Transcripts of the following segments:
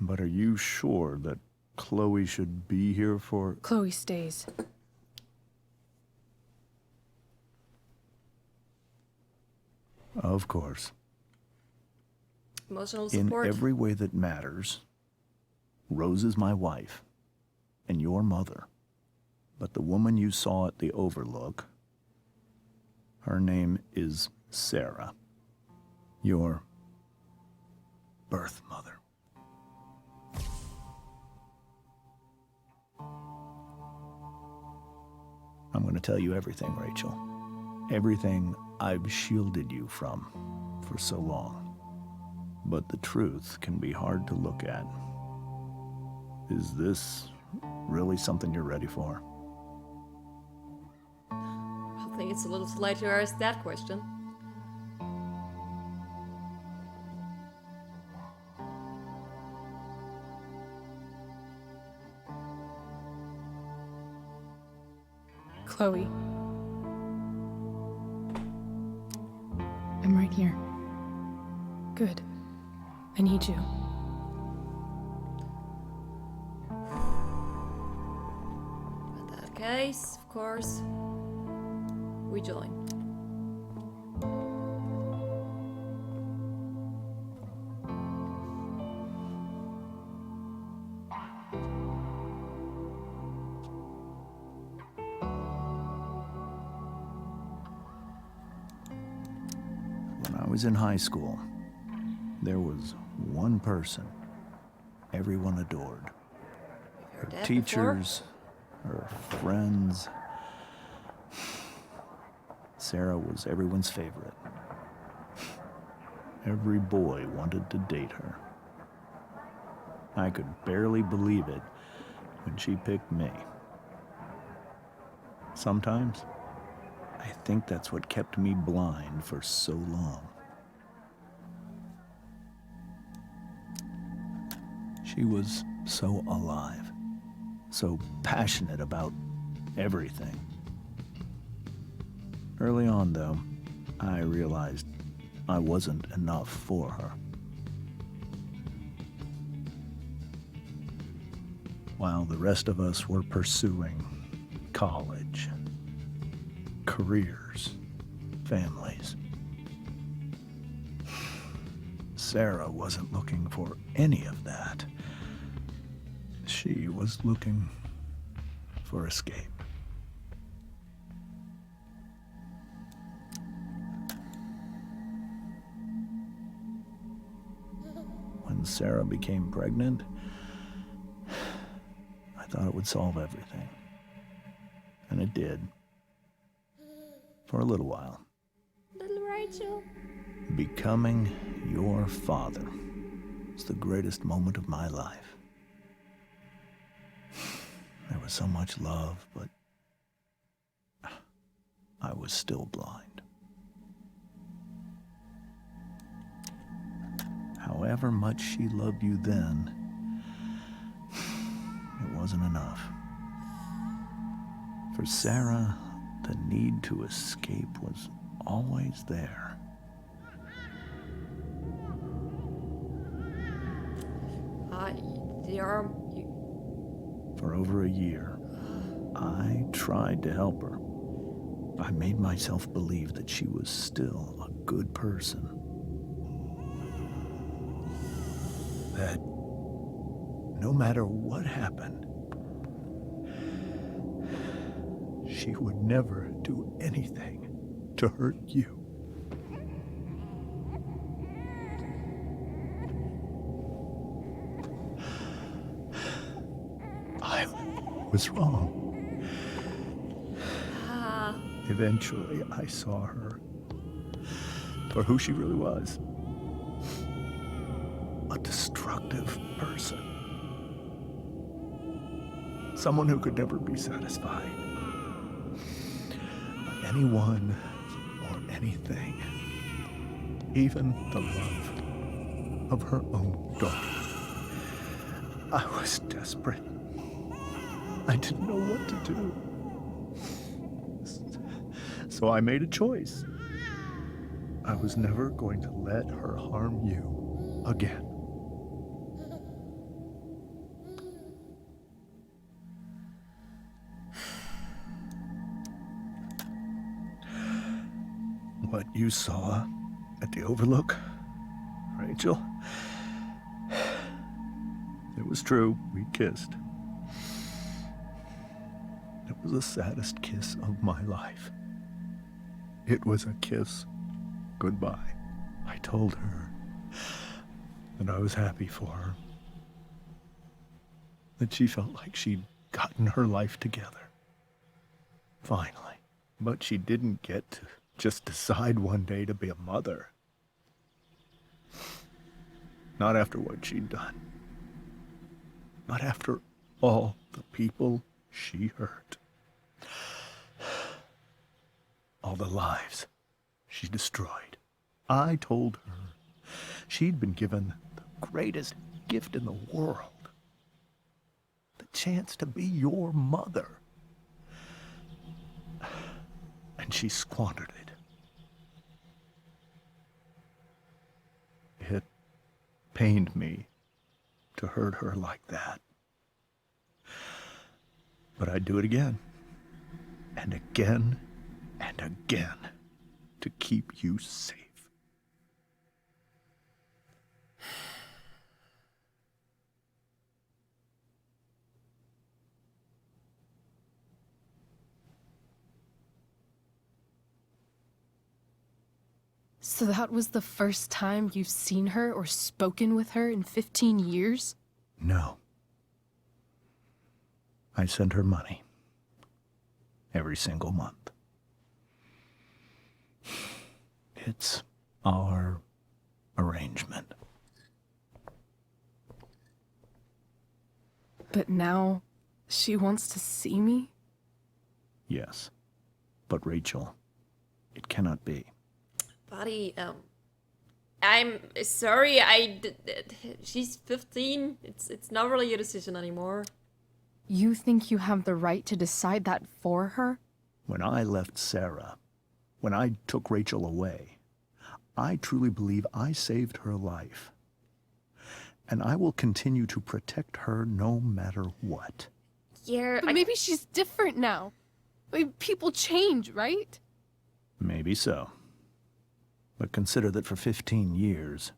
But are you sure that Chloe should be here for... Chloe stays. Of course. Emotional support. In every way that matters, Rose is my wife and your mother. But the woman you saw at the Overlook, her name is Sarah, your birth mother. I'm going to tell you everything, Rachel. Everything I've shielded you from for so long. But the truth can be hard to look at. Is this really something you're ready for? I think it's a little too late to ask that question. Chloe. I'm right here. Good. I need you. In that case, of course, we join. When I was in high school, there was one person everyone adored. Her teachers, her friends. Sarah was everyone's favorite. Every boy wanted to date her. I could barely believe it when she picked me. Sometimes, I think that's what kept me blind for so long. She was so alive, so passionate about everything. Early on, though, I realized I wasn't enough for her. While the rest of us were pursuing college, careers, families, Sarah wasn't looking for any of that. She was looking for escape. When Sarah became pregnant, I thought it would solve everything. And it did. For a little while. Little Rachel. Becoming your father was the greatest moment of my life. There was so much love, but I was still blind. However much she loved you then, it wasn't enough. For Sarah, the need to escape was always there. For over a year, I tried to help her. I made myself believe that she was still a good person. That no matter what happened, she would never do anything to hurt you. I was wrong. Eventually, I saw her for who she really was. A destructive person. Someone who could never be satisfied by anyone or anything. Even the love of her own daughter. I was desperate. I didn't know what to do. So I made a choice. I was never going to let her harm you again. you saw at the Overlook, Rachel, it was true. We kissed. It was the saddest kiss of my life. It was a kiss goodbye. I told her that I was happy for her, that she felt like she'd gotten her life together. Finally. But she didn't get to just decide one day to be a mother. Not after what she'd done. Not after all the people she hurt. All the lives she destroyed. I told her she'd been given the greatest gift in the world. The chance to be your mother. And she squandered it. It pained me to hurt her like that. But I'd do it again. And again. And again. To keep you safe. So that was the first time you've seen her or spoken with her in 15 years? No. I send her money. Every single month. It's our arrangement. But now, she wants to see me? Yes. But Rachel, it cannot be. Buddy, I'm sorry, she's 15. It's not really your decision anymore. You think you have the right to decide that for her? When I left Sarah, when I took Rachel away, I truly believe I saved her life. And I will continue to protect her no matter what. Yeah, But maybe she's different now. I mean, people change, right? Maybe so. But consider that for 15 years,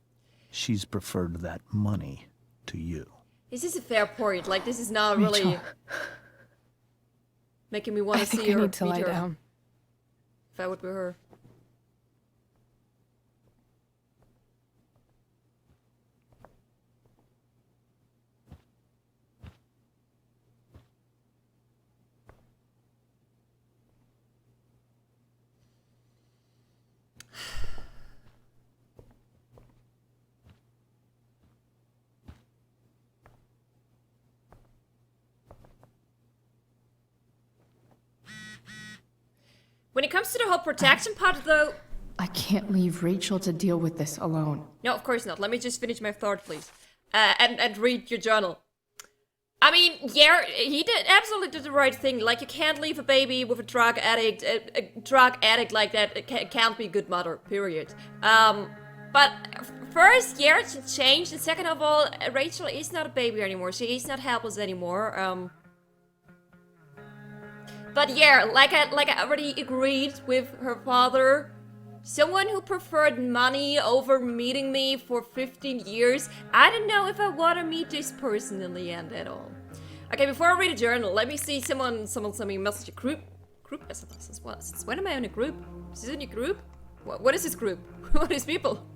she's preferred that money to you. This is a fair point. Like, this is not really Rachel. making me want I to see think I her need to meet lie her. down. If I would be her. When it comes to the whole protection part, though... I can't leave Rachel to deal with this alone. No, of course not. Let me just finish my thought, please. And read your journal. I mean, yeah, he absolutely did the right thing. Like, you can't leave a baby with a drug addict. A drug addict like that can't be a good mother, period. But first, yeah, she changed. And second of all, Rachel is not a baby anymore. She is not helpless anymore. But yeah, like I already agreed with her father, someone who preferred money over meeting me for 15 years, I don't know if I want to meet this person in the end at all. Okay, before I read a journal, let me see someone sent me a message. A group? Since when am I in a group? Is this in a group? What is this group? What is people?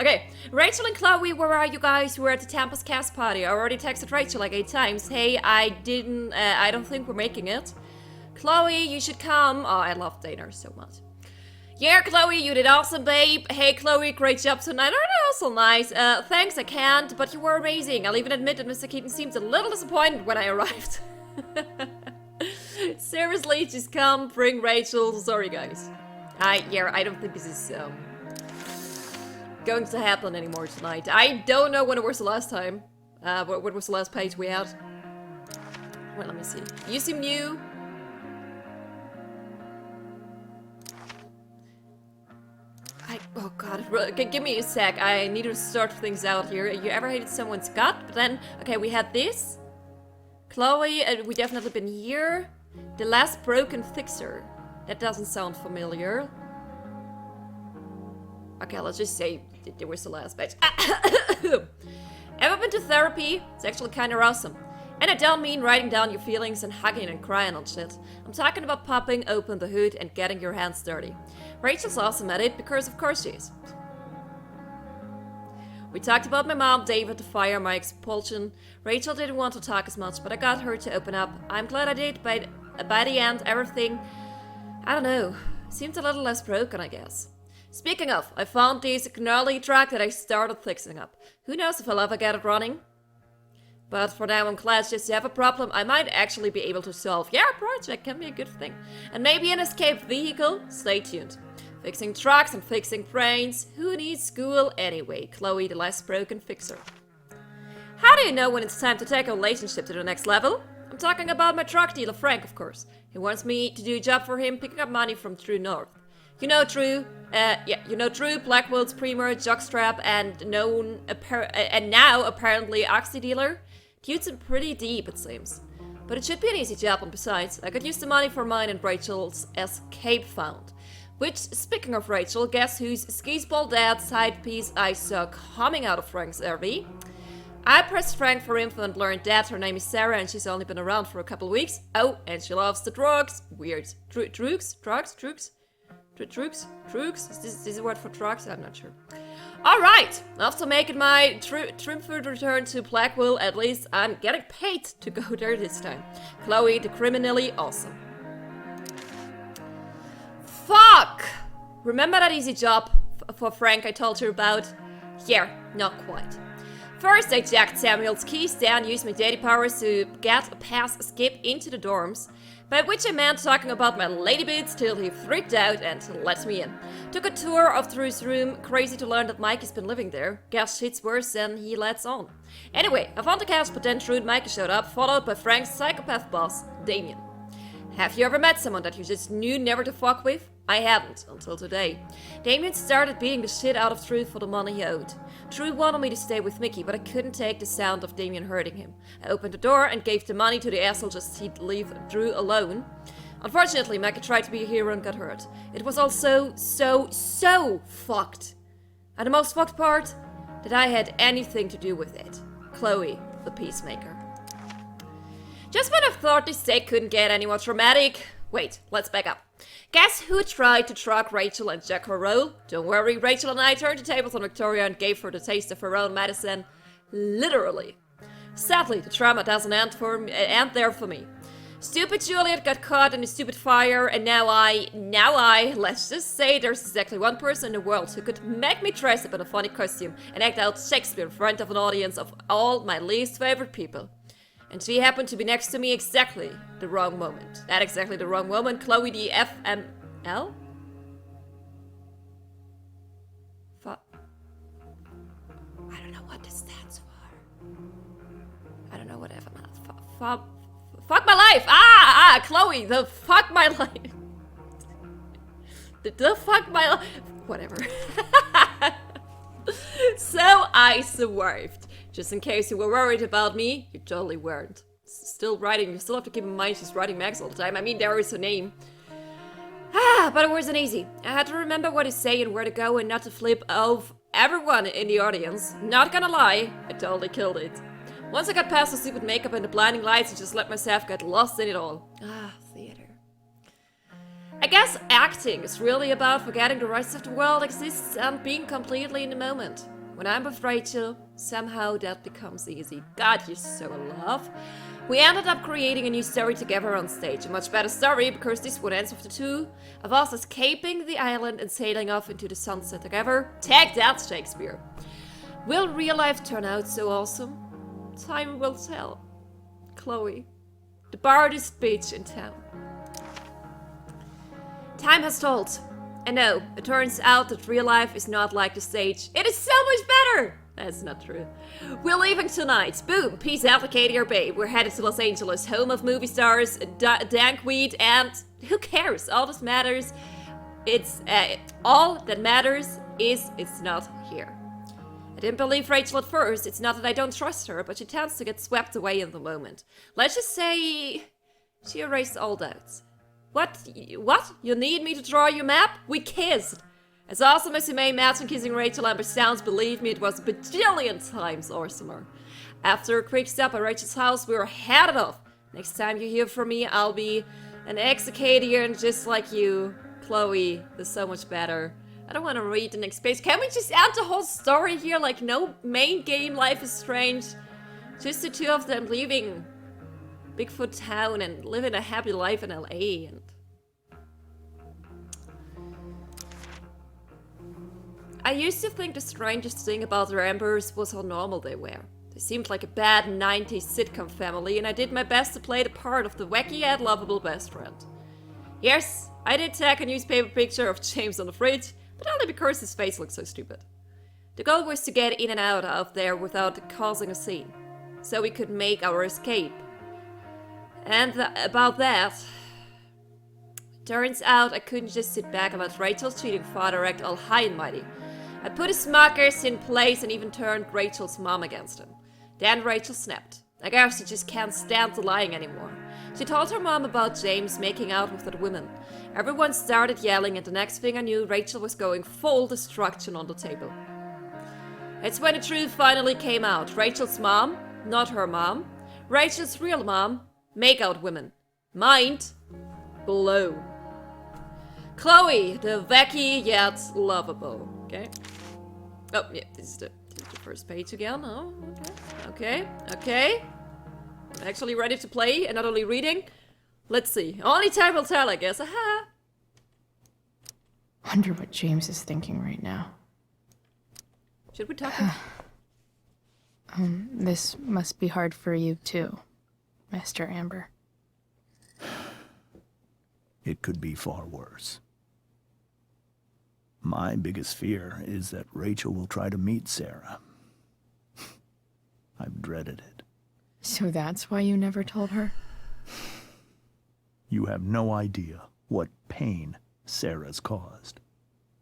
Okay, Rachel and Chloe, where are you guys? We're at the Tempest Cast party. I already texted Rachel like 8 times. Hey, I don't think we're making it. Chloe, you should come. Oh, I love Dana so much. Yeah, Chloe, you did awesome, babe. Hey, Chloe, great job tonight. Oh, so nice. Thanks, I can't, but you were amazing. I'll even admit that Mr. Keaton seemed a little disappointed when I arrived. Seriously, just come, bring Rachel. Sorry, guys. I don't think this is, going to happen anymore tonight. I don't know when it was the last time. What was the last page we had? Well, let me see. You seem new. Oh god, give me a sec. I need to sort things out here. You ever hated someone's gut? But then, okay, we had this. Chloe, we definitely been here. The last broken fixer. That doesn't sound familiar. Okay, let's just say there was the last batch. Ever been to therapy? It's actually kind of awesome. And I don't mean writing down your feelings and hugging and crying on shit. I'm talking about popping open the hood and getting your hands dirty. Rachel's awesome at it because of course she is. We talked about my mom, David, the fire, my expulsion. Rachel didn't want to talk as much, but I got her to open up. I'm glad I did. By the end, everything, I don't know, seemed a little less broken, I guess. Speaking of, I found this gnarly track that I started fixing up. Who knows if I'll ever get it running? But for now, I'm glad just to have a problem I might actually be able to solve. Yeah, a project can be a good thing. And maybe an escape vehicle? Stay tuned. Fixing trucks and fixing brains. Who needs school anyway? Chloe, the less broken fixer. How do you know when it's time to take a relationship to the next level? I'm talking about my truck dealer, Frank, of course. He wants me to do a job for him, picking up money from True North. You know True, Blackwell's Premier, Jockstrap, and now apparently Oxy dealer. Dude's in pretty deep, it seems. But it should be an easy job, and besides, I could use the money for mine and Rachel's escape found. Which, speaking of Rachel, guess whose skis-ball dad side piece I saw coming out of Frank's RV? I pressed Frank for info and learned that her name is Sarah and she's only been around for a couple of weeks. Oh, and she loves the drugs. Weird. Drugs? Is this a word for drugs? I'm not sure. Alright, after making my triumphant return to Blackwell, at least I'm getting paid to go there this time. Chloe, the criminally awesome. Fuck! Remember that easy job for Frank I told you about? Yeah, not quite. First, I jacked Samuel's keys down, used my dating powers to get a pass skip into the dorms, by which I meant talking about my lady bits till he freaked out and let me in. Took a tour of Drew's room, crazy to learn that Mike has been living there. Guess shit's worse than he lets on. Anyway, I found the couch, but then Drew and Mike showed up, followed by Frank's psychopath boss, Damien. Have you ever met someone that you just knew never to fuck with? I hadn't, until today. Damien started beating the shit out of Drew for the money he owed. Drew wanted me to stay with Mickey, but I couldn't take the sound of Damien hurting him. I opened the door and gave the money to the asshole just he'd leave Drew alone. Unfortunately, Mickey tried to be a hero and got hurt. It was all so fucked. And the most fucked part? That I had anything to do with it. Chloe, the peacemaker. Just when I thought this take couldn't get any more dramatic. Wait, let's back up. Guess who tried to truck Rachel and Jack her role? Don't worry, Rachel and I turned the tables on Victoria and gave her the taste of her own medicine. Literally. Sadly, the trauma doesn't end there for me. Stupid Juliet got caught in a stupid fire, and now I, let's just say there's exactly one person in the world who could make me dress up in a funny costume and act out Shakespeare in front of an audience of all my least favorite people. And she happened to be next to me exactly the wrong moment. At exactly the wrong moment, Chloe the FML? I don't know what this stands for. I don't know what FML. Fuck my life! Chloe, the fuck my life. the fuck my life. Whatever. So I survived. Just in case you were worried about me, you totally weren't. Still writing, you still have to keep in mind she's writing Max all the time. I mean, there is her name. But it wasn't easy. I had to remember what to say and where to go and not to flip off everyone in the audience. Not gonna lie, I totally killed it. Once I got past the stupid makeup and the blinding lights, I just let myself get lost in it all. Theater. I guess acting is really about forgetting the rest of the world exists and being completely in the moment. When I'm with Rachel, somehow that becomes easy. God, you're so in love. We ended up creating a new story together on stage. A much better story, because this one ends with the two of us escaping the island and sailing off into the sunset together. Take that, Shakespeare. Will real life turn out so awesome? Time will tell. Chloe, the baddest bitch in town. Time has told. And no, it turns out that real life is not like the stage. It is so much better! That's not true. We're leaving tonight. Boom! Peace out, Acadia Bay. We're headed to Los Angeles, home of movie stars, Dankweed, and who cares? All that matters, it's not here. I didn't believe Rachel at first. It's not that I don't trust her, but she tends to get swept away in the moment. Let's just say she erased all doubts. What? You need me to draw your map? We kissed. As awesome as you may imagine kissing Rachel Amber sounds, believe me, it was a bajillion times awesomer. After a quick stop at Rachel's house, we were headed off. Next time you hear from me, I'll be an ex-Acadian just like you. Chloe, that's so much better. I don't want to read the next page. Can we just add the whole story here? Like, no main game, Life is Strange. Just the two of them leaving Bigfoot Town and living a happy life in LA. And I used to think the strangest thing about their Ambers was how normal they were. They seemed like a bad 90s sitcom family, and I did my best to play the part of the wacky yet lovable best friend. Yes, I did tag a newspaper picture of James on the fridge, but only because his face looked so stupid. The goal was to get in and out of there without causing a scene, so we could make our escape. And about that, turns out I couldn't just sit back and let Rachel's cheating father act all high and mighty. I put his markers in place and even turned Rachel's mom against him. Then Rachel snapped. I guess she just can't stand the lying anymore. She told her mom about James making out with that woman. Everyone started yelling, and the next thing I knew, Rachel was going full destruction on the table. It's when the truth finally came out. Rachel's mom, not her mom. Rachel's real mom, make out women. Mind blown. Chloe, the wacky yet lovable. Okay. Oh, yeah, this is the first page again. Oh, okay. I'm actually ready to play and not only reading. Let's see. Only time will tell, I guess. Aha! Wonder what James is thinking right now. Should we talk? This must be hard for you too, Master Amber. It could be far worse. My biggest fear is that Rachel will try to meet Sarah. I've dreaded it. So that's why you never told her? You have no idea what pain Sarah's caused.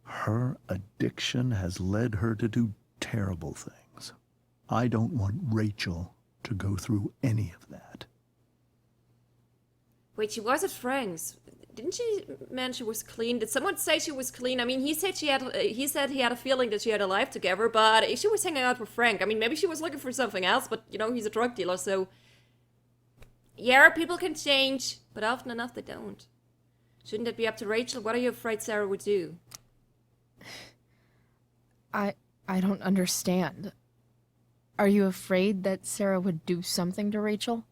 Her addiction has led her to do terrible things. I don't want Rachel to go through any of that. Wait, she was at Frank's. Didn't she mention she was clean? Did someone say she was clean? I mean, he said he had a feeling that she had a life together, but if she was hanging out with Frank, I mean, maybe she was looking for something else, but, you know, he's a drug dealer, so... Yeah, people can change, but often enough they don't. Shouldn't that be up to Rachel? What are you afraid Sarah would do? I don't understand. Are you afraid that Sarah would do something to Rachel?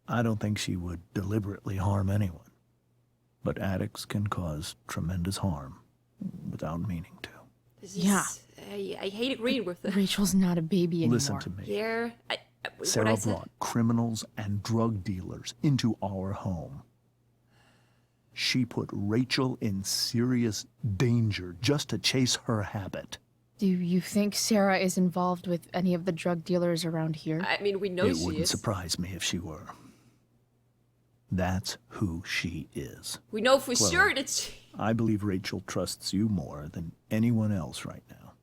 I don't think she would deliberately harm anyone. But addicts can cause tremendous harm without meaning to. Yeah. I hate agreeing with this. Rachel's not a baby anymore. Listen to me. Yeah. Sarah brought criminals and drug dealers into our home. She put Rachel in serious danger just to chase her habit. Do you think Sarah is involved with any of the drug dealers around here? I mean, we know It she wouldn't is. surprise me if she were. That's who she is. We know for Chloe, sure that she... I believe Rachel trusts you more than anyone else right now.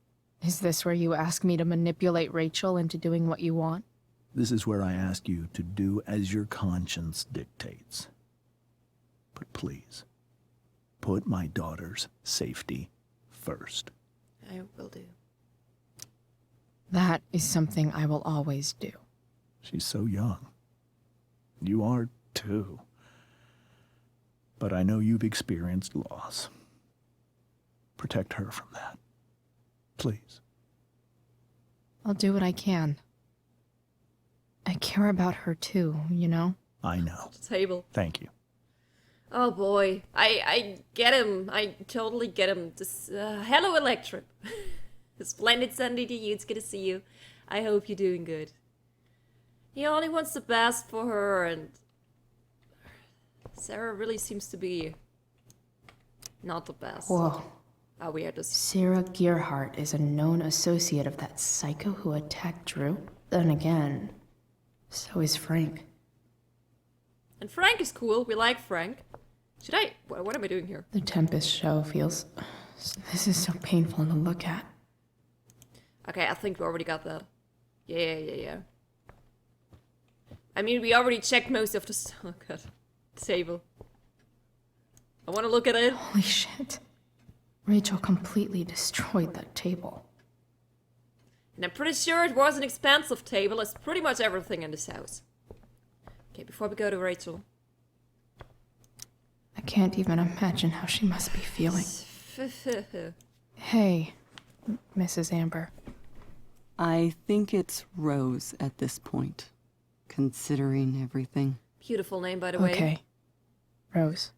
Is this where you ask me to manipulate Rachel into doing what you want? This is where I ask you to do as your conscience dictates. But please, put my daughter's safety first. I will do. That is something I will always do. She's so young. You are too. But I know you've experienced loss. Protect her from that. Please. I'll do what I can. I care about her too, you know? I know. The table. Thank you. Oh boy. I get him. I totally get him. This, hello, Electric. Splendid Sunday to you. It's good to see you. I hope you're doing good. He only wants the best for her, and Sarah really seems to be not the best. Whoa. Oh, we had this. Sarah Gearhart is a known associate of that psycho who attacked Drew? Then again, so is Frank. And Frank is cool. We like Frank. Should I... What am I doing here? The Tempest show feels... This is so painful to look at. Okay, I think we already got that. Yeah. I mean, we already checked most of the... Oh god. The table. I want to look at it. Holy shit. Rachel completely destroyed that table. And I'm pretty sure it was an expensive table, as pretty much everything in this house. Okay, before we go to Rachel. I can't even imagine how she must be feeling. Hey, Mrs. Amber. I think it's Rose at this point, considering everything. Beautiful name, by the way. Okay. Rose.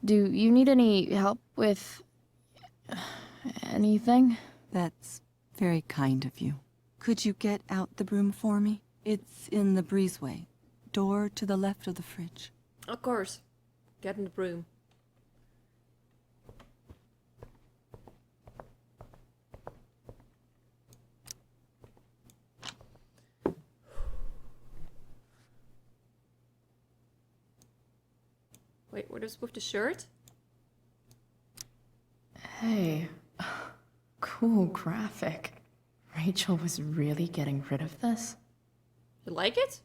Do you need any help with anything? That's very kind of you. Could you get out the broom for me? It's in the breezeway. Door to the left of the fridge. Of course. Get in the broom. Wait, what is with the shirt? Hey, cool graphic. Rachel was really getting rid of this? You like it?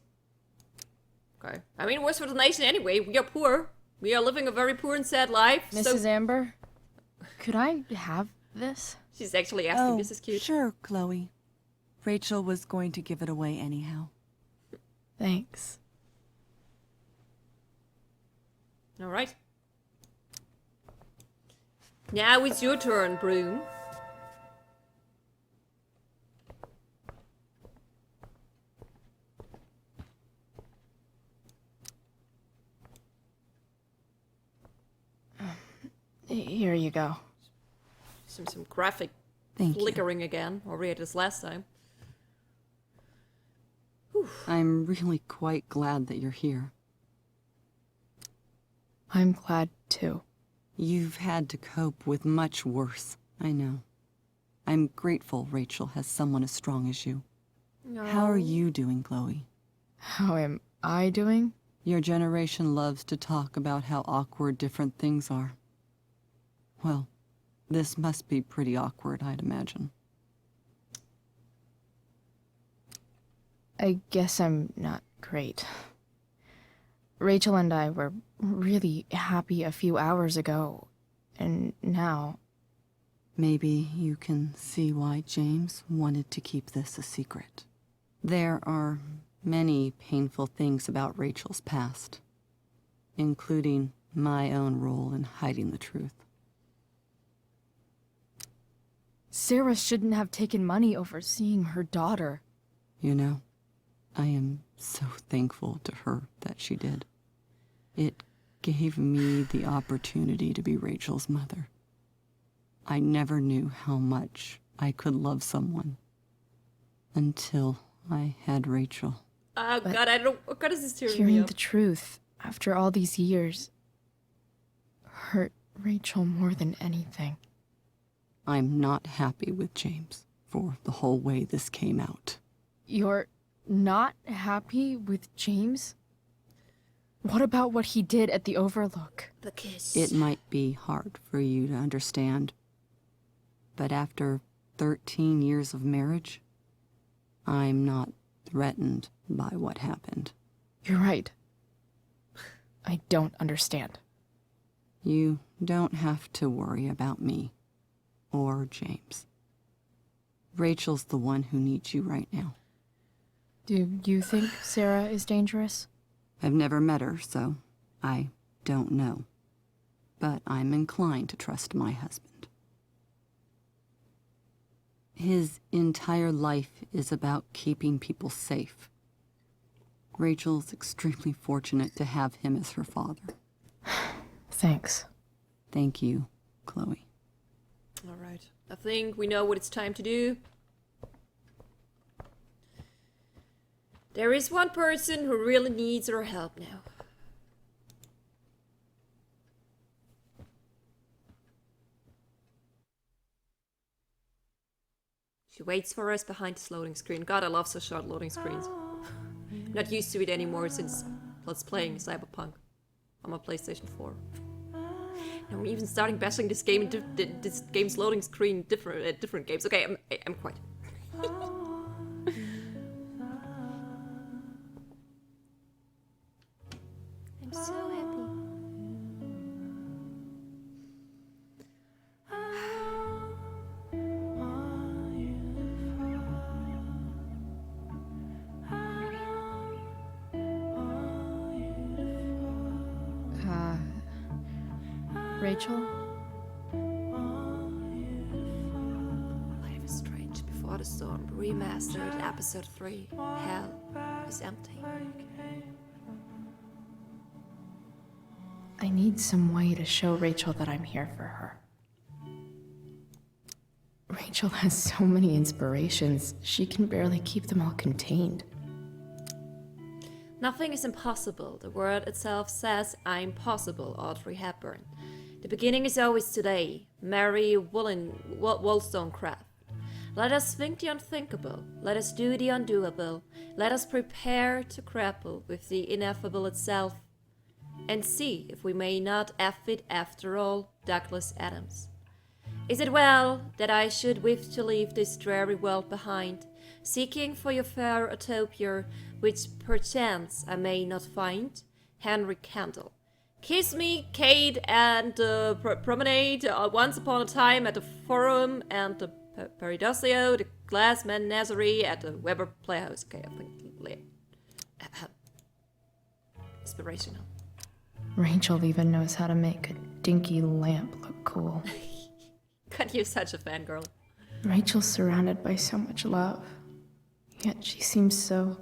Okay. I mean, it was for the nation anyway. We are poor. We are living a very poor and sad life. Mrs. So Amber, could I have this? she's actually asking. This is cute. Sure, Chloe. Rachel was going to give it away anyhow. Thanks. All right. Now it's your turn, Broom. Here you go. Some graphic Thank you. flickering again. Or we had this last time. I'm really quite glad that you're here. I'm glad too. You've had to cope with much worse, I know. I'm grateful Rachel has someone as strong as you. How are you doing, Chloe? How am I doing? Your generation loves to talk about how awkward different things are. Well, this must be pretty awkward, I'd imagine. I guess I'm not great. Rachel and I were really happy a few hours ago, and now... Maybe you can see why James wanted to keep this a secret. There are many painful things about Rachel's past, including my own role in hiding the truth. Sarah shouldn't have taken money over seeing her daughter. You know, I am so thankful to her that she did. It gave me the opportunity to be Rachel's mother. I never knew how much I could love someone until I had Rachel. Oh god, I don't. What God is this tearing me Hearing up? the truth, after all these years, hurt Rachel more than anything. I'm not happy with James for the whole way this came out. You're not happy with James? What about what he did at the Overlook? The kiss. It might be hard for you to understand, but after 13 years of marriage, I'm not threatened by what happened. You're right. I don't understand. You don't have to worry about me or James. Rachel's the one who needs you right now. Do you think Sarah is dangerous? I've never met her, so I don't know. But I'm inclined to trust my husband. His entire life is about keeping people safe. Rachel's extremely fortunate to have him as her father. Thanks. Thank you, Chloe. All right. I think we know what it's time to do. There is one person who really needs our help now. She waits for us behind this loading screen. God, I love so short loading screens. Not used to it anymore since Let's Playing Cyberpunk on my PlayStation 4. And I'm even starting bashing this game, this game's loading screen different games. Okay, I'm quiet. I'm so happy. Rachel? Life is strange before the storm. Remastered, episode 3. Hell is empty. I need some way to show Rachel that I'm here for her. Rachel has so many inspirations, she can barely keep them all contained. Nothing is impossible. The word itself says, I'm possible, Audrey Hepburn. The beginning is always today. Mary Wollstonecraft. Let us think the unthinkable. Let us do the undoable. Let us prepare to grapple with the ineffable itself. And see if we may not F it after all. Douglas Adams. Is it well that I should wish to leave this dreary world behind, seeking for your fair utopia, which perchance I may not find? Henry Kendall. Kiss me, Kate, and promenade once upon a time at the Forum and the Paradosio, the Glass Menagerie at the Weber Playhouse. Okay, I think inspirational. Rachel even knows how to make a dinky lamp look cool. God, you're such a fangirl. Rachel's surrounded by so much love, yet she seems so...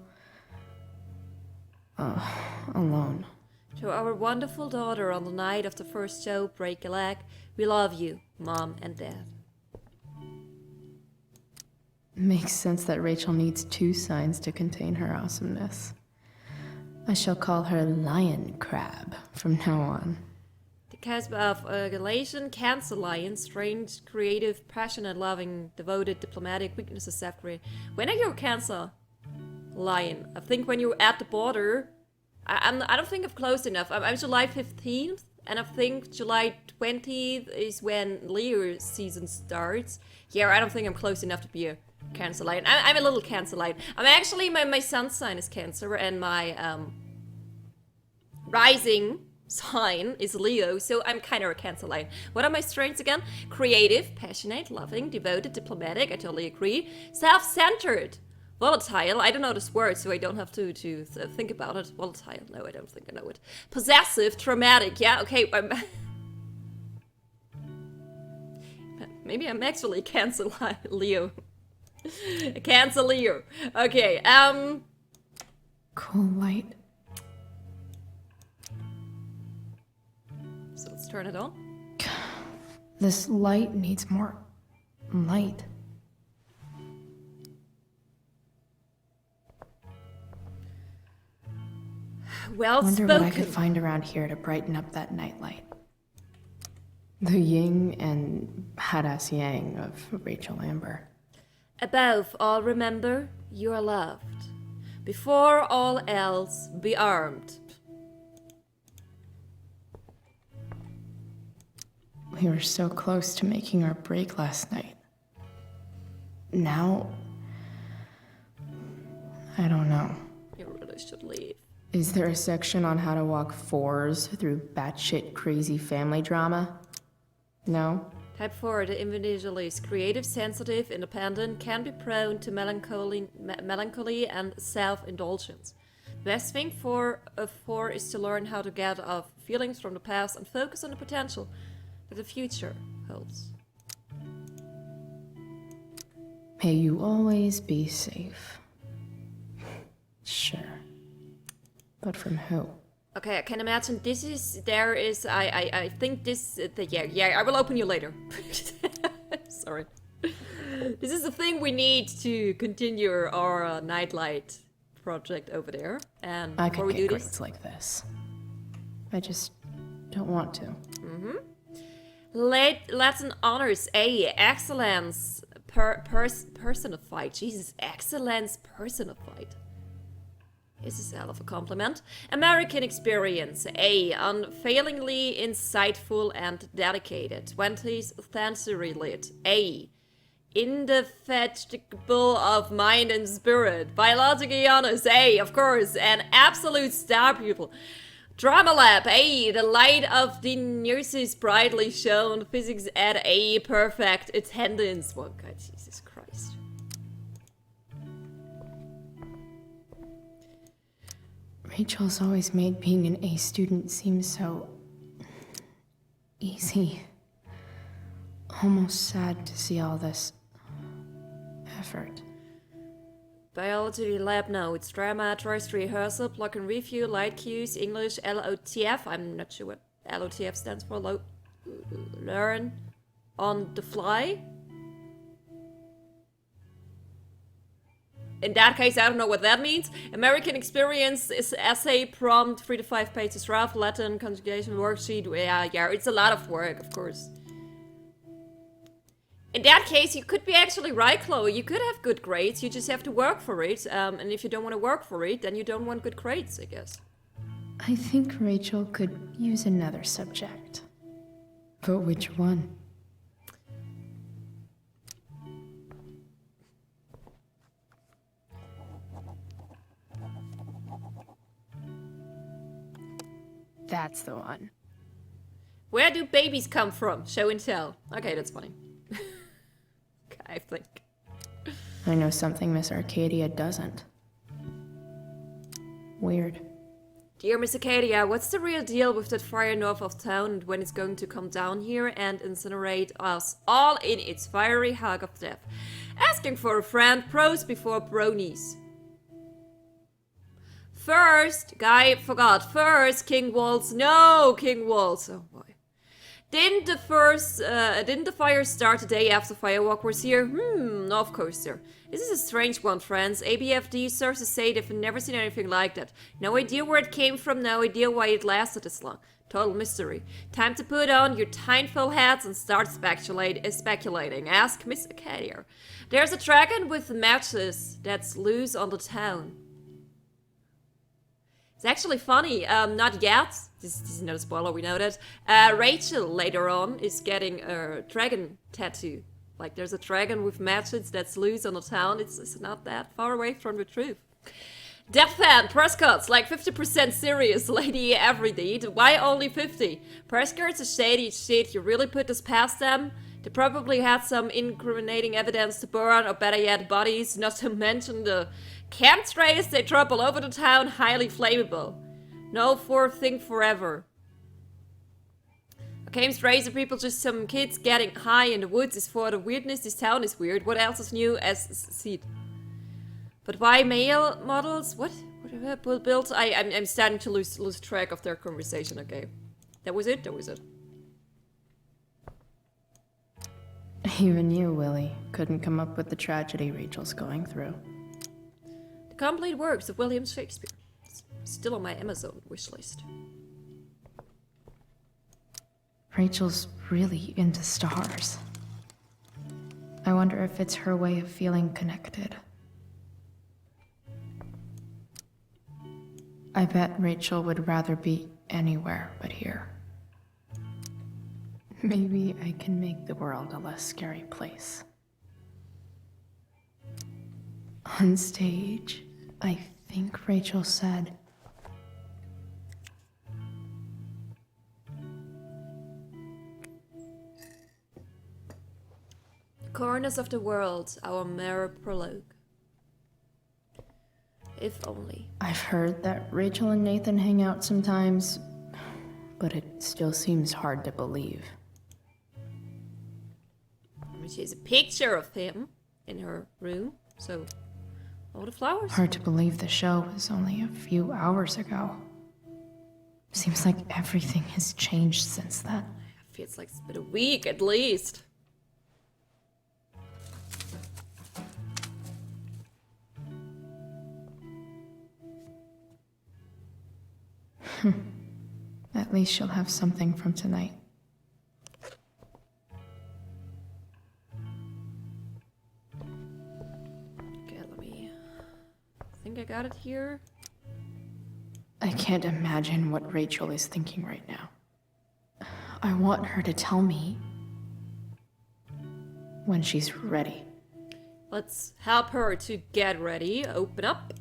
alone. To our wonderful daughter on the night of the first show, Break a Leg, we love you, Mom and Dad. Makes sense that Rachel needs 2 signs to contain her awesomeness. I shall call her Lion Crab from now on. The cusp of Galatian Cancer Lion, strange, creative, passionate, loving, devoted, diplomatic, weaknesses separate. When are you a Cancer Lion? I think when you're at the border. I don't think I'm close enough. I'm July 15th, and I think July 20th is when Leo season starts. Yeah, I don't think I'm close enough to be a Cancer Lion. I'm a little Cancer Lion. I'm actually, my sun sign is Cancer, and my rising sign is Leo, so I'm kind of a Cancer Lion. What are my strengths again? Creative, passionate, loving, devoted, diplomatic, I totally agree. Self-centered. Volatile, I don't know this word, so I don't have to think about it. Volatile, no, I don't think I know it. Possessive, traumatic, yeah, okay. Maybe I'm actually Cancer Leo. Cancer Leo. Okay, Cool light. so let's turn it on. This light needs more light. Well Wonder spoken. what I could find around here to brighten up that nightlight. The yin and badass yang of Rachel Amber. Above all, remember, you are loved. Before all else, be armed. We were so close to making our break last night. Now, I don't know. You really should leave. Is there a section on how to walk 4s through batshit crazy family drama? No? Type 4, the individual is creative, sensitive, independent, can be prone to melancholy and self-indulgence. The best thing for a 4 is to learn how to get off feelings from the past and focus on the potential that the future holds. May you always be safe. Sure. But from who? Okay, I can imagine I think this, yeah, I will open you later. Sorry. This is the thing we need to continue our nightlight project over there. And I before could we get do this, grades like this. I just don't want to. Latin honors A, excellence personified. Jesus, excellence personified. This is a hell of a compliment. American experience. A, unfailingly insightful and dedicated. 20th century lit. A, indefatigable of mind and spirit. Biologically honest. A, of course, an absolute star pupil. Drama lab. A, the light of the nurses brightly shone. Physics at A, perfect attendance. Oh God, Jesus Christ. Rachel's always made being an A student seem so easy. Almost sad to see all this effort. Biology lab notes, drama, choice rehearsal, block and review, light cues, English, LOTF. I'm not sure what LOTF stands for. Learn on the fly. In that case, I don't know what that means. American experience is essay, prompt, 3 to 5 pages rough, Latin, conjugation, worksheet. Yeah, it's a lot of work, of course. In that case, you could be actually right, Chloe. You could have good grades. You just have to work for it. And if you don't want to work for it, then you don't want good grades, I guess. I think Rachel could use another subject. But which one? That's the one. Where do babies come from? Show and tell. Okay, that's funny. I think. I know something Miss Arcadia doesn't. Weird. Dear Miss Acadia, what's the real deal with that fire north of town and when it's going to come down here and incinerate us all in its fiery hug of death? Asking for a friend, pros before bronies. First, guy forgot. First, King Waltz. No, King Waltz. Oh boy. Didn't the fire start the day after Firewalk was here? Of course, sir. This is a strange one, friends. ABFD sources say they've never seen anything like that. No idea where it came from, no idea why it lasted this long. Total mystery. Time to put on your tinfoil hats and start speculating. Ask Miss Acadia. There's a dragon with matches that's loose on the town. It's actually funny, not yet, this is not a spoiler, we know that, Rachel later on is getting a dragon tattoo. Like there's a dragon with matches that's loose on the town, it's not that far away from the truth. Death fan, Prescott's like 50% serious, lady everyday. Why only 50? Prescott's a shady shit, you really put this past them? They probably had some incriminating evidence to burn, or better yet, bodies, not to mention the chemtrails they drop all over the town, highly flammable. No thing forever. Okay, Razor people, just some kids getting high in the woods is for the weirdness. This town is weird. What else is new as seed? But why male models? What built? I'm starting to lose track of their conversation. Okay, that was it. Even you, Willie, couldn't come up with the tragedy Rachel's going through. The complete works of William Shakespeare. It's still on my Amazon wishlist. Rachel's really into stars. I wonder if it's her way of feeling connected. I bet Rachel would rather be anywhere but here. Maybe I can make the world a less scary place. On stage, I think Rachel said, Corners of the World, our mere prologue. If only. I've heard that Rachel and Nathan hang out sometimes, but it still seems hard to believe. She has a picture of him in her room, so all the flowers. Hard to believe the show was only a few hours ago. Seems like everything has changed since then. It feels like it's been a week at least. At least she'll have something from tonight. I think I got it here. I can't imagine what Rachel is thinking right now. I want her to tell me when she's ready. Let's help her to get ready. Open up.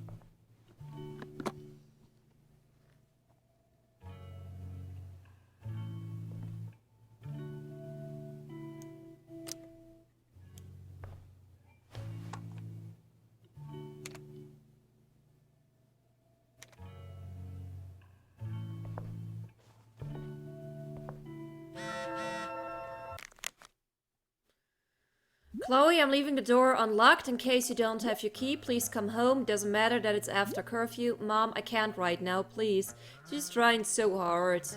Chloe, I'm leaving the door unlocked in case you don't have your key. Please come home. Doesn't matter that it's after curfew. Mom, I can't right now, please. She's trying so hard.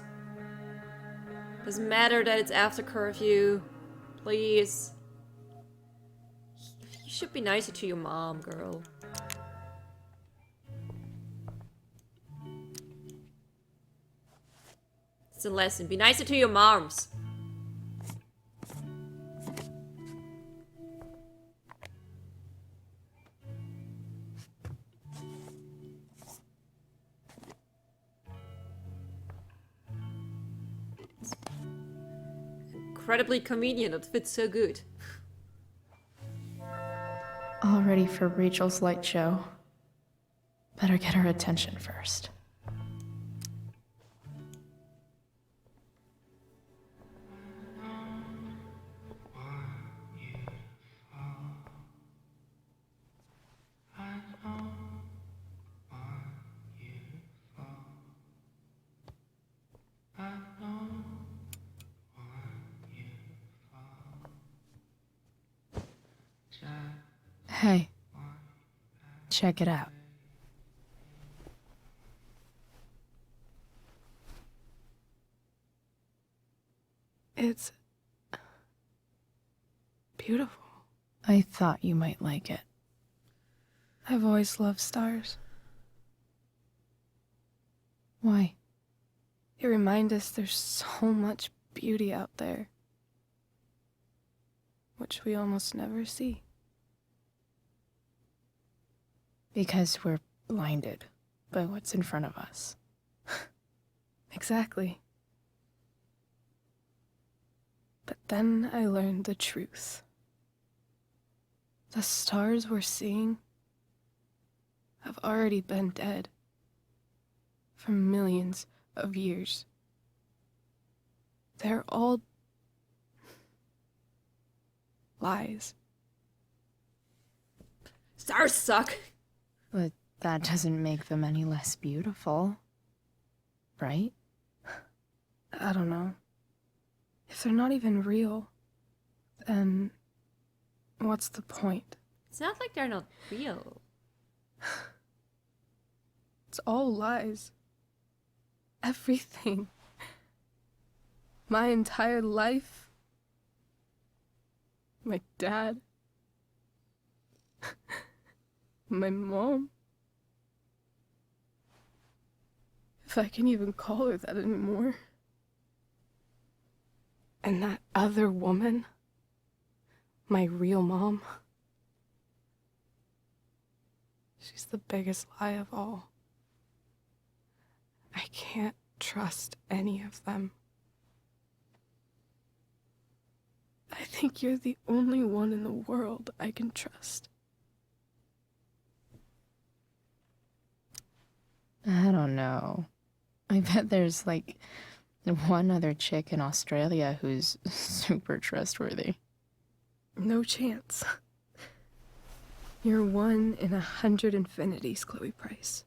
Doesn't matter that it's after curfew. Please. You should be nicer to your mom, girl. It's a lesson. Be nicer to your moms. Incredibly convenient. It fits so good. All ready for Rachel's light show. Better get her attention first. Hey, check it out. It's beautiful. I thought you might like it. I've always loved stars. Why? They remind us there's so much beauty out there, which we almost never see. Because we're blinded by what's in front of us. Exactly. But then I learned the truth. The stars we're seeing have already been dead for millions of years. They're all lies. Stars suck. But that doesn't make them any less beautiful, right? I don't know. If they're not even real, then what's the point? It's not like they're not real. It's all lies. Everything. My entire life. My dad. My mom. If I can even call her that anymore. And that other woman. My real mom. She's the biggest lie of all. I can't trust any of them. I think you're the only one in the world I can trust. I don't know. I bet there's like one other chick in Australia who's super trustworthy. No chance. You're 1 in 100 infinities, Chloe Price.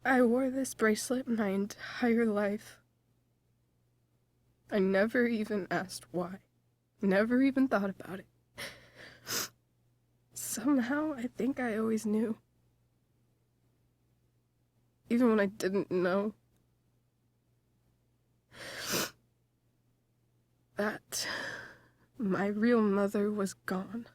I wore this bracelet my entire life. I never even asked why. Never even thought about it. Somehow, I think I always knew. Even when I didn't know. That my real mother was gone.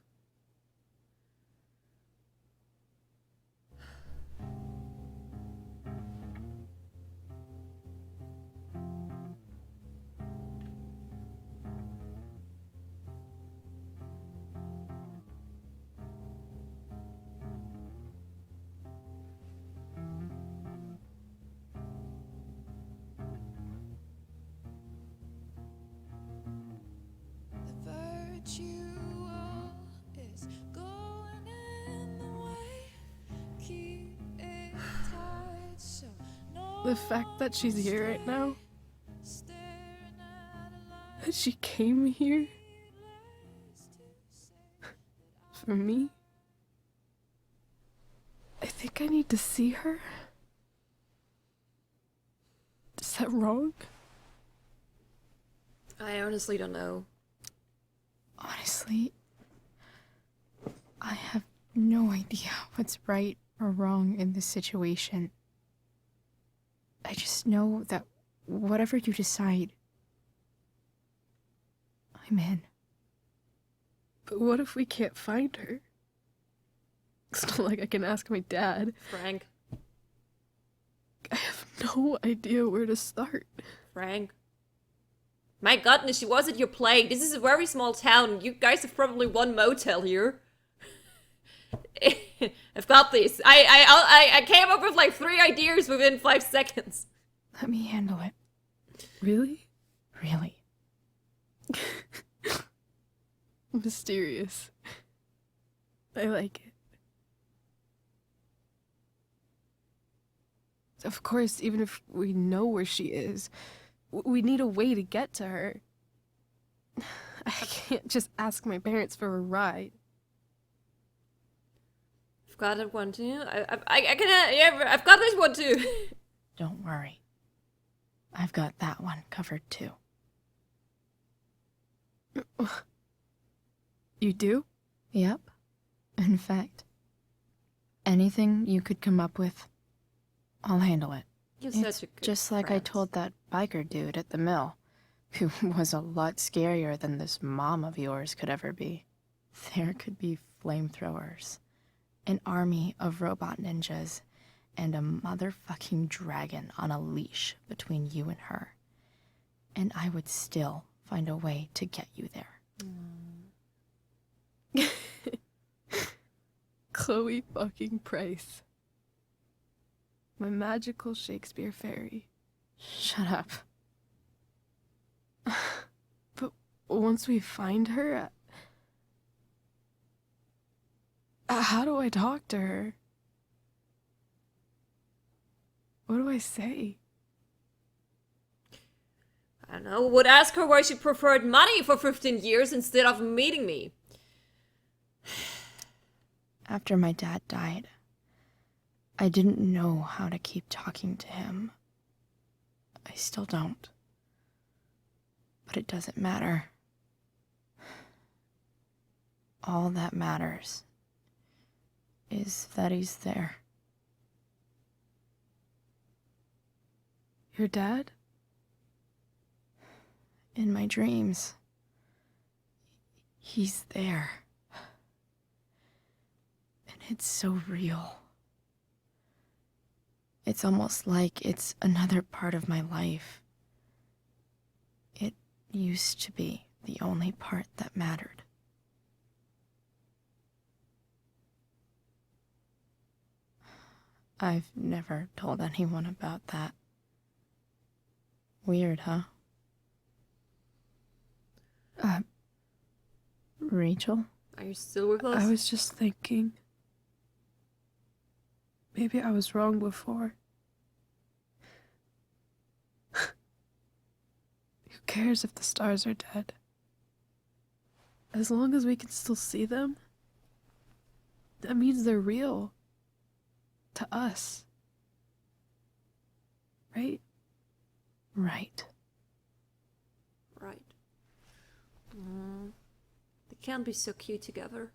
The fact that she's here right now, that she came here for me, I think I need to see her. Is that wrong? I honestly don't know. Honestly, I have no idea what's right or wrong in this situation. I just know that whatever you decide, I'm in. But what if we can't find her? It's not like I can ask my dad. Frank. I have no idea where to start. Frank. My goodness, she was at your play. This is a very small town. You guys have probably one motel here. I've got this. I came up with like 3 ideas within 5 seconds. Let me handle it. Really? Really. Mysterious. I like it. Of course, even if we know where she is, we need a way to get to her. I can't just ask my parents for a ride. I've got that one too. I can, yeah, I've got this one too. Don't worry. I've got that one covered too. You do? Yep. In fact, anything you could come up with, I'll handle it. You're It's such a good just like I friend. told that biker dude at the mill, who was a lot scarier than this mom of yours could ever be. There could be flamethrowers, an army of robot ninjas, and a motherfucking dragon on a leash between you and her. And I would still find a way to get you there. Chloe fucking Price. My magical Shakespeare fairy. Shut up. But once we find her, how do I talk to her? What do I say? I don't know. Would ask her why she preferred money for 15 years instead of meeting me. After my dad died, I didn't know how to keep talking to him. I still don't. But it doesn't matter. All that matters is that he's there. Your dad? In my dreams. He's there. And it's so real. It's almost like it's another part of my life. It used to be the only part that mattered. I've never told anyone about that. Weird, huh? Rachel? Are you still with us? I was just thinking. Maybe I was wrong before. Who cares if the stars are dead? As long as we can still see them, that means they're real. To us. Right? Right. Right. They can't be so cute together.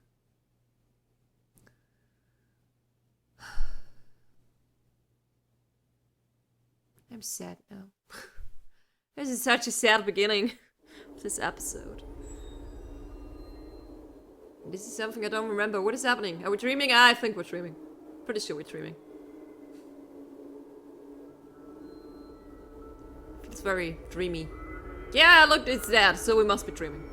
I'm sad now. This is such a sad beginning of this episode. This is something I don't remember. What is happening? Are we dreaming? I think we're dreaming. Pretty sure we're dreaming. It's very dreamy. Yeah, look, it's that, so we must be dreaming.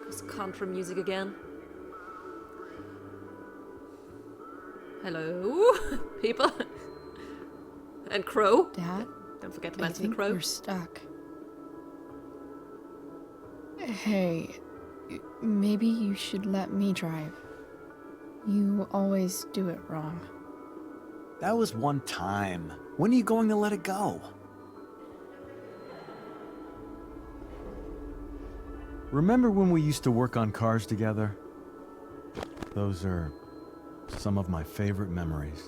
There's contra music again. Hello, people. And Crow. Dad? Don't forget to I mention the think Crow. we're stuck. Hey, maybe you should let me drive. You always do it wrong. That was one time. When are you going to let it go? Remember when we used to work on cars together? Those are some of my favorite memories.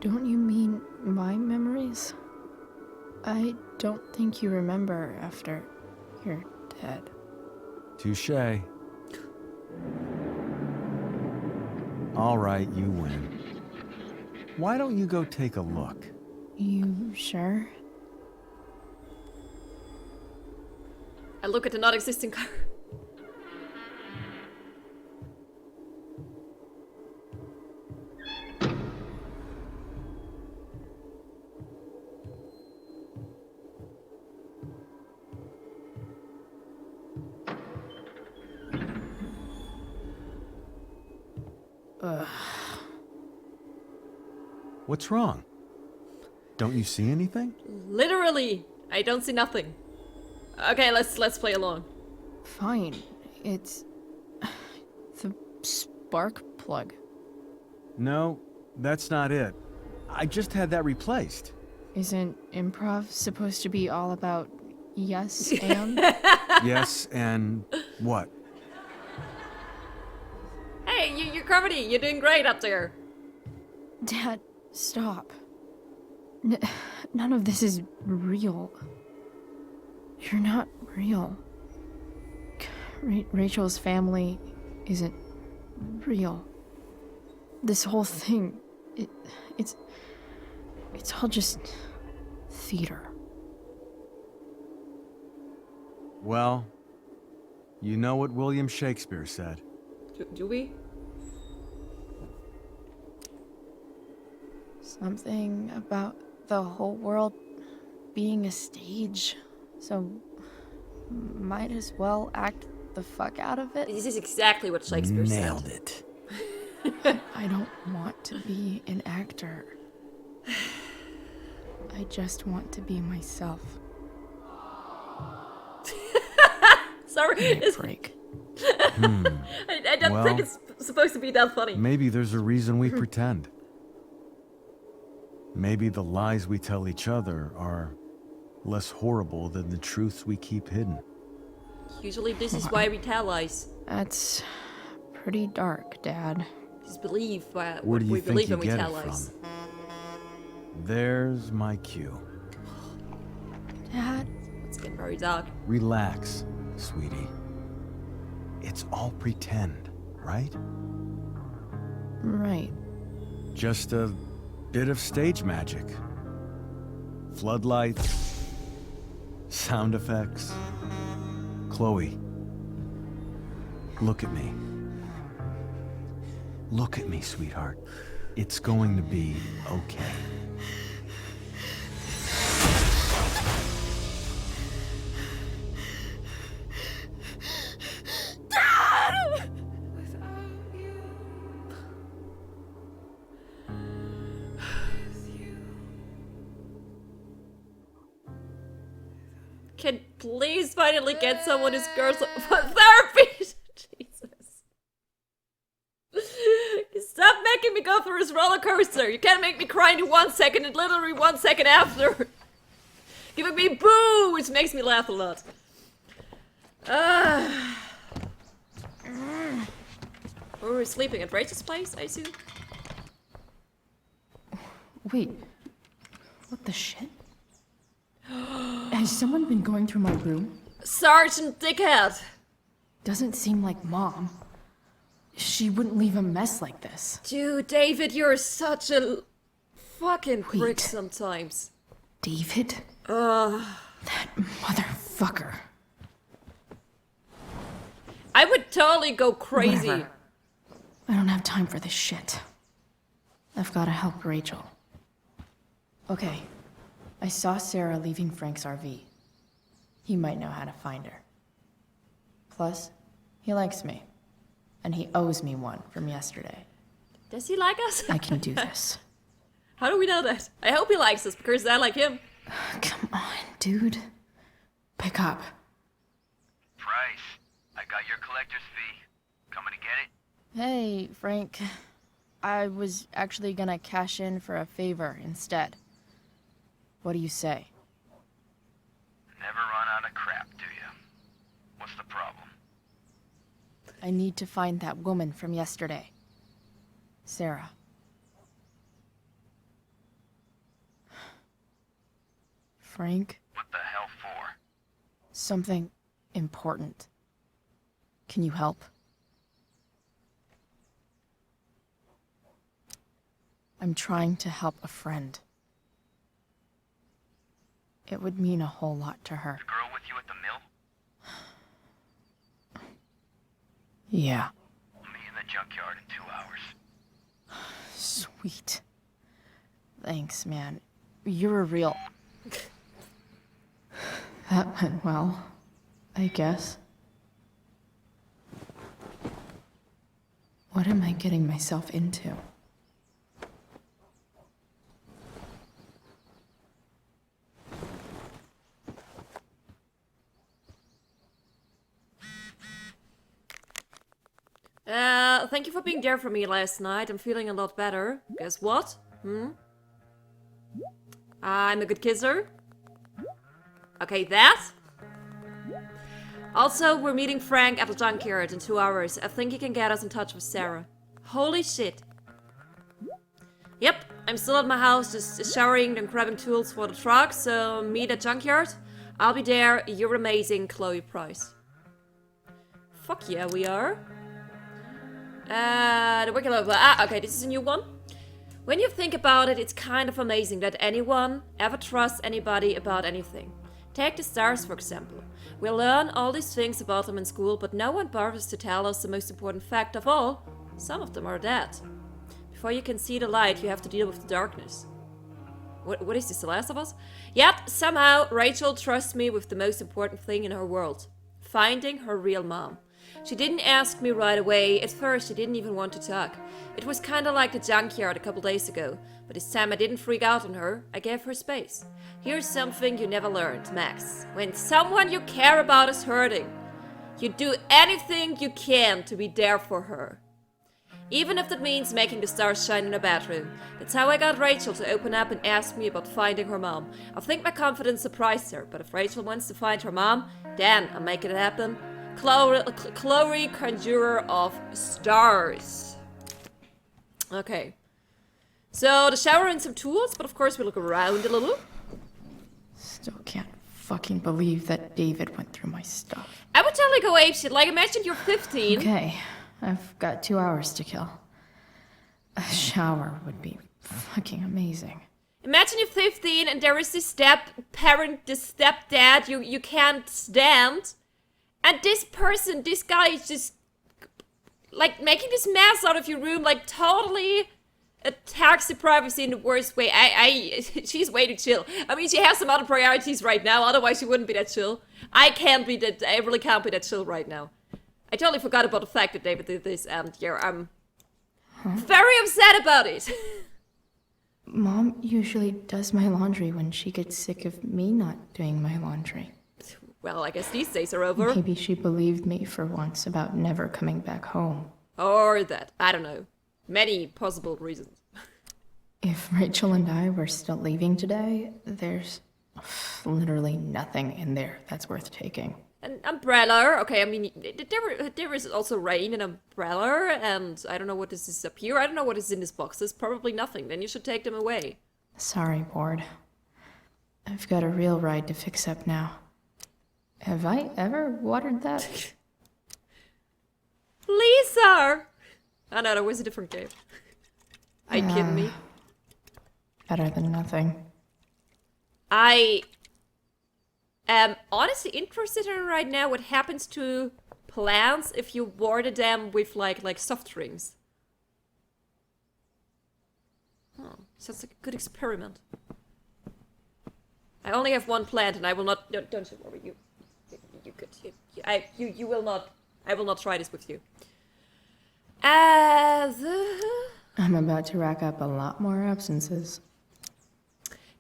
Don't you mean my memories? I don't think you remember after you're dead. Touché. All right, you win. Why don't you go take a look? You sure? I look at the non-existing car. What's wrong? Don't you see anything? Literally, I don't see nothing. Okay, let's play along. Fine. It's the spark plug. No, that's not it. I just had that replaced. Isn't improv supposed to be all about yes and? Yes, and what? Hey, you're comedy. You're doing great up there. Dad, stop. None of this is real. You're not real. Rachel's family isn't real. This whole thing, it's all just theater. Well, you know what William Shakespeare said. Do we? Something about the whole world being a stage, so might as well act the fuck out of it. This is exactly what Shakespeare Nailed said. it. I don't want to be an actor. I just want to be myself. Sorry, it's, Break. I don't think Well, it's supposed to be that funny. Maybe there's a reason we pretend. Maybe the lies we tell each other are less horrible than the truths we keep hidden. Usually this is why we tell lies. That's pretty dark, Dad. Just believe Where what do you we think believe you when we get tell it lies. from? There's my cue. Dad, It's getting very dark. Relax, sweetie. It's all pretend, right? right. Just a bit of stage magic. Floodlights, sound effects. Chloe, look at me. Look at me, sweetheart. It's going to be okay. Can please finally get someone who's girls for therapy? Jesus. Stop making me go through this roller coaster. You can't make me cry in 1 second and literally 1 second after. Giving me boo, which makes me laugh a lot. We're sleeping at Rachel's place, I assume? Wait. What the shit? Has someone been going through my room? Sergeant Dickhead! Doesn't seem like Mom. She wouldn't leave a mess like this. Dude, David, you're such a fucking prick Wait. sometimes. David? That motherfucker. I would totally go crazy. Whatever. I don't have time for this shit. I've gotta help Rachel. Okay. I saw Sarah leaving Frank's RV. He might know how to find her. Plus, he likes me. And he owes me one from yesterday. Does he like us? I can do this. How do we know that? I hope he likes us because I like him. Come on, dude. Pick up. Price, I got your collector's fee. Coming to get it? Hey, Frank. I was actually gonna cash in for a favor instead. What do you say? Never run out of crap, do you? What's the problem? I need to find that woman from yesterday. Sarah. Frank? What the hell for? Something important. Can you help? I'm trying to help a friend. It would mean a whole lot to her. The girl with you at the mill? Yeah. I'll meet in the junkyard in 2 hours. Sweet. Thanks, man. You're a real... That went well, I guess. What am I getting myself into? Thank you for being there for me last night. I'm feeling a lot better. Guess what? I'm a good kisser. Okay, that. Also, we're meeting Frank at the junkyard in 2 hours. I think he can get us in touch with Sarah. Holy shit. Yep, I'm still at my house, just showering and grabbing tools for the truck, so meet at junkyard. I'll be there. You're amazing, Chloe Price. Fuck yeah, we are. The wiki logo. Okay, this is a new one. When you think about it, it's kind of amazing that anyone ever trusts anybody about anything. Take the stars, for example. We learn all these things about them in school, but no one bothers to tell us the most important fact of all. Some of them are dead. Before you can see the light, you have to deal with the darkness. What is this, The Last of Us? Yet, somehow, Rachel trusts me with the most important thing in her world. Finding her real mom. She didn't ask me right away. At first, she didn't even want to talk. It was kinda like the junkyard a couple days ago. But this time I didn't freak out on her. I gave her space. Here's something you never learned, Max. When someone you care about is hurting, you do anything you can to be there for her. Even if that means making the stars shine in her bedroom. That's how I got Rachel to open up and ask me about finding her mom. I think my confidence surprised her, but if Rachel wants to find her mom, then I'll make it happen. Chloe, Conjurer of Stars. Okay. So, the shower and some tools, but of course we look around a little. Still can't fucking believe that David went through my stuff. I would totally go apeshit. Like, imagine you're 15. Okay, I've got 2 hours to kill. A shower would be fucking amazing. Imagine you're 15 and there is this step-parent, this stepdad you can't stand. And this guy is just, like, making this mess out of your room, like, totally attacks the privacy in the worst way. She's way too chill. I mean, she has some other priorities right now, otherwise she wouldn't be that chill. I really can't be that chill right now. I totally forgot about the fact that David did this, and yeah, I'm very upset about it. Mom usually does my laundry when she gets sick of me not doing my laundry. Well, I guess these days are over. Maybe she believed me for once about never coming back home. Or that. I don't know. Many possible reasons. If Rachel and I were still leaving today, there's literally nothing in there that's worth taking. An umbrella. Okay, I mean, there is also rain and umbrella, and I don't know what this is up here. I don't know what is in this box. There's probably nothing. Then you should take them away. Sorry, Board. I've got a real ride to fix up now. Have I ever watered that? Lisa! Oh no, that was a different game. Are you kidding me? Better than nothing. I am honestly interested in right now what happens to plants if you water them with like soft drinks. Oh, sounds like a good experiment. I only have one plant and I will not, don't you worry, you will not, I will not try this with you. I'm about to rack up a lot more absences.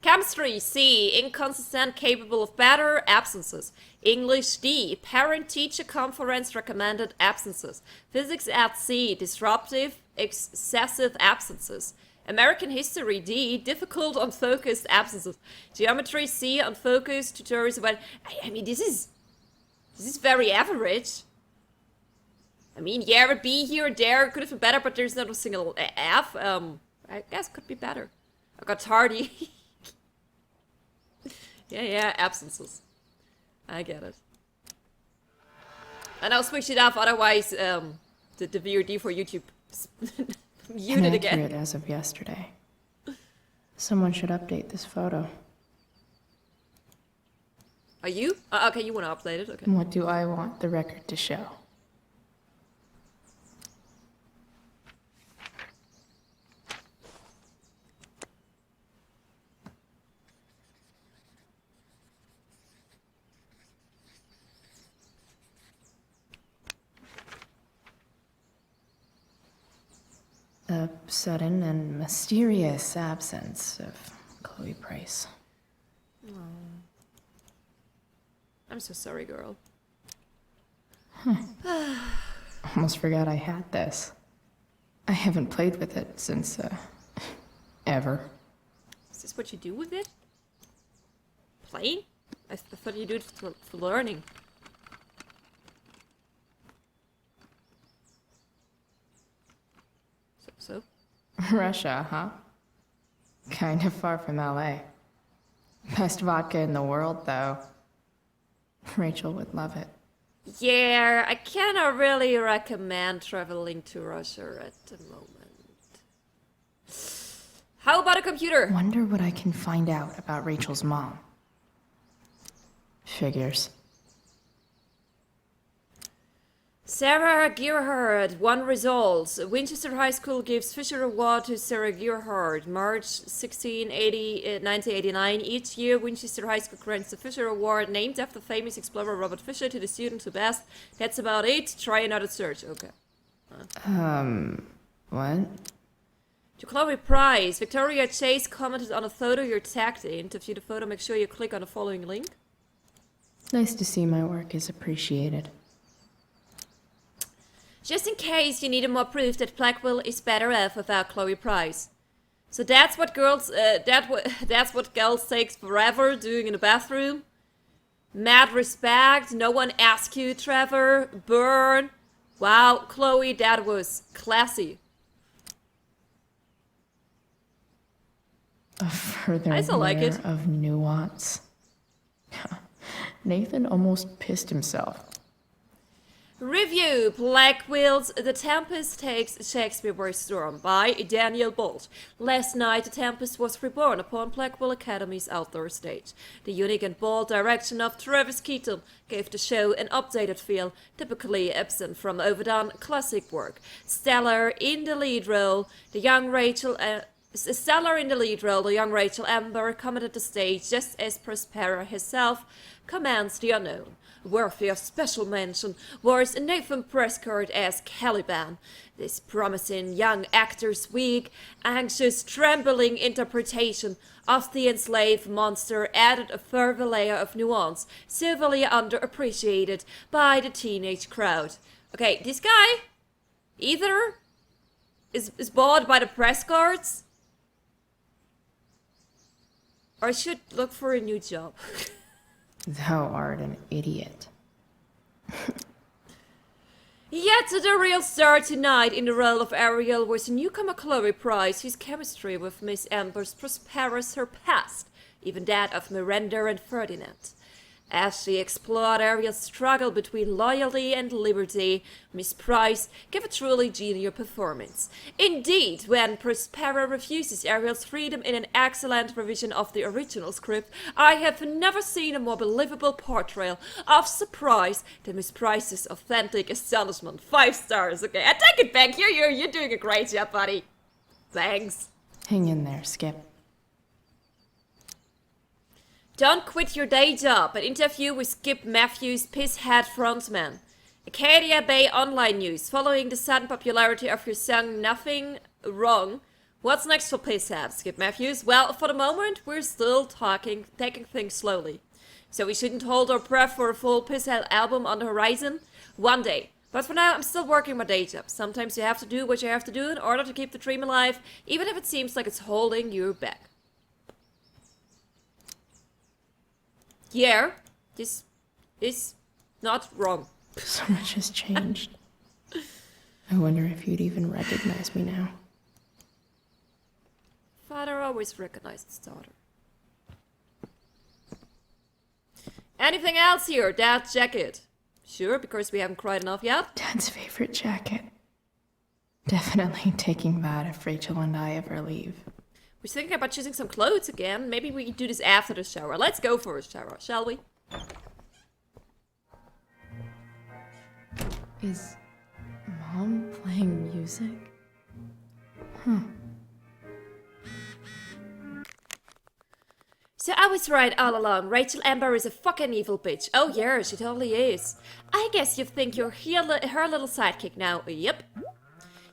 Chemistry, C. Inconsistent, capable of better, absences. English, D. Parent-teacher conference recommended absences. Physics at C. Disruptive, excessive absences. American history, D. Difficult, unfocused absences. Geometry, C. Unfocused, tutorials about... I mean, this is very average. I mean, yeah, a B here or there could have been better, but there's not a single F. I guess could be better. I got tardy. yeah, absences. I get it. And I'll switch it off, otherwise, the VOD for YouTube is muted again. Inaccurate as of yesterday. Someone should update this photo. Are you? Okay, you want to update it? Okay. What do I want the record to show? A sudden and mysterious absence of Chloe Price. I'm so sorry, girl. Almost forgot I had this. I haven't played with it since, ever. Is this what you do with it? Playing? I thought you do it for learning. So? Russia, huh? Kind of far from LA. Best vodka in the world, though. Rachel would love it. Yeah, I cannot really recommend traveling to Russia at the moment. How about a computer? Wonder what I can find out about Rachel's mom. Figures. Sarah Gerhardt, one result. Winchester High School gives Fisher Award to Sarah Gerhardt, March 1989. Each year, Winchester High School grants the Fisher Award, named after famous explorer Robert Fisher, to the student who best. That's about it. Try another search. Okay. What? To Chloe Price, Victoria Chase commented on a photo you're tagged in. To view the photo, make sure you click on the following link. Nice to see my work is appreciated. Just in case you need more proof that Blackwell is better off without Chloe Price. So that's what girls, that's what girls takes forever doing in the bathroom. Mad respect. No one asked you, Trevor. Burn. Wow, Chloe, that was classy. A further I still like layer it. of nuance. Nathan almost pissed himself. Review: Blackwell's The Tempest takes Shakespeare by Storm by Daniel Bolt. Last night, The Tempest was reborn upon Blackwell Academy's outdoor stage. The unique and bold direction of Travis Keaton gave the show an updated feel, typically absent from overdone classic work. Stellar in the lead role, the young Rachel Amber commented the stage just as Prospera herself commands the unknown. Worthy of special mention was Nathan Prescott as Caliban. This promising young actor's weak, anxious, trembling interpretation of the enslaved monster added a further layer of nuance, severely underappreciated by the teenage crowd. Okay, this guy either is bought by the Prescotts or should look for a new job. Thou art an idiot. Yet the real star tonight in the role of Ariel was newcomer Chloe Price, whose chemistry with Miss Amber's Prospera surpassed even that of Miranda and Ferdinand. As she explored Ariel's struggle between loyalty and liberty, Miss Price gave a truly genial performance. Indeed, when Prospera refuses Ariel's freedom in an excellent revision of the original script, I have never seen a more believable portrayal of surprise than Miss Price's authentic astonishment. 5 stars. Okay, I take it back. You're doing a great job, buddy. Thanks. Hang in there, Skip. Don't quit your day job. An interview with Skip Matthews, Pisshead frontman. Acadia Bay Online News. Following the sudden popularity of your song Nothing Wrong, what's next for Pisshead, Skip Matthews? Well, for the moment, we're still taking things slowly. So we shouldn't hold our breath for a full Pisshead album on the horizon. One day. But for now, I'm still working my day job. Sometimes you have to do what you have to do in order to keep the dream alive, even if it seems like it's holding you back. Yeah, this is not wrong. So much has changed. I wonder if you'd even recognize me now. Father always recognized his daughter. Anything else here? Dad's jacket. Sure, because we haven't cried enough yet. Dad's favorite jacket. Definitely taking that if Rachel and I ever leave. We're thinking about choosing some clothes again. Maybe we can do this after the shower. Let's go for a shower, shall we? Is Mom playing music? So I was right all along. Rachel Amber is a fucking evil bitch. Oh yeah, she totally is. I guess you think you're her little sidekick now. Yep.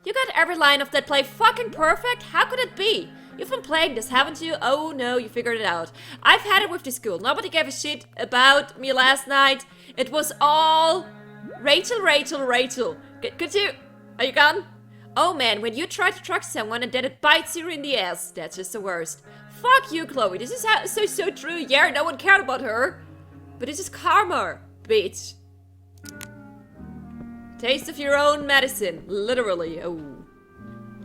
You got every line of that play fucking perfect? How could it be? You've been playing this, haven't you? Oh no, you figured it out. I've had it with the school. Nobody gave a shit about me last night. It was all Rachel, Rachel, Rachel. Could you... Are you gone? Oh man, when you try to trust someone and then it bites you in the ass, that's just the worst. Fuck you, Chloe. This is so true. Yeah, no one cared about her. But this is karma, bitch. Taste of your own medicine. Literally. Oh.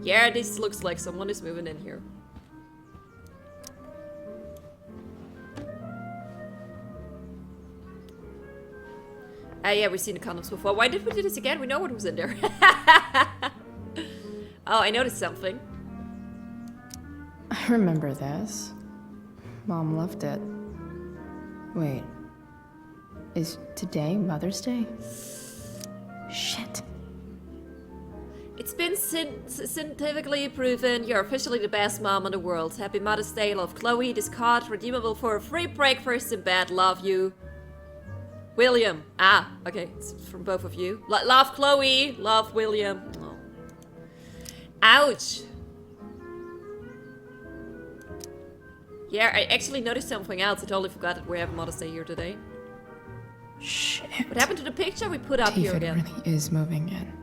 Yeah, this looks like someone is moving in here. Yeah, we've seen the condoms before. Why did we do this again? We know what was in there. Oh, I noticed something. I remember this. Mom loved it. Wait. Is today Mother's Day? Shit. It's been scientifically proven you're officially the best mom in the world. Happy Mother's Day, love Chloe. This card redeemable for a free breakfast in bed. Love you. William. Ah, okay. It's from both of you. Love Chloe. Love William. Oh. Ouch. Yeah, I actually noticed something else. I totally forgot that we have Mother's Day here today. Shit. What happened to the picture we put up here David again? really is moving in.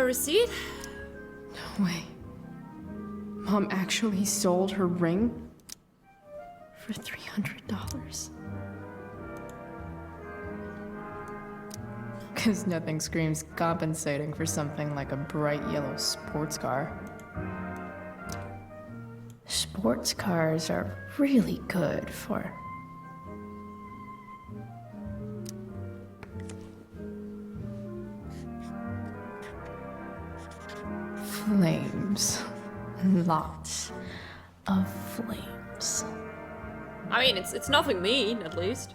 Receipt? No way. Mom actually sold her ring for $300. Because nothing screams compensating for something like a bright yellow sports car. Sports cars are really good for flames. Lots of flames. I mean, it's nothing mean, at least.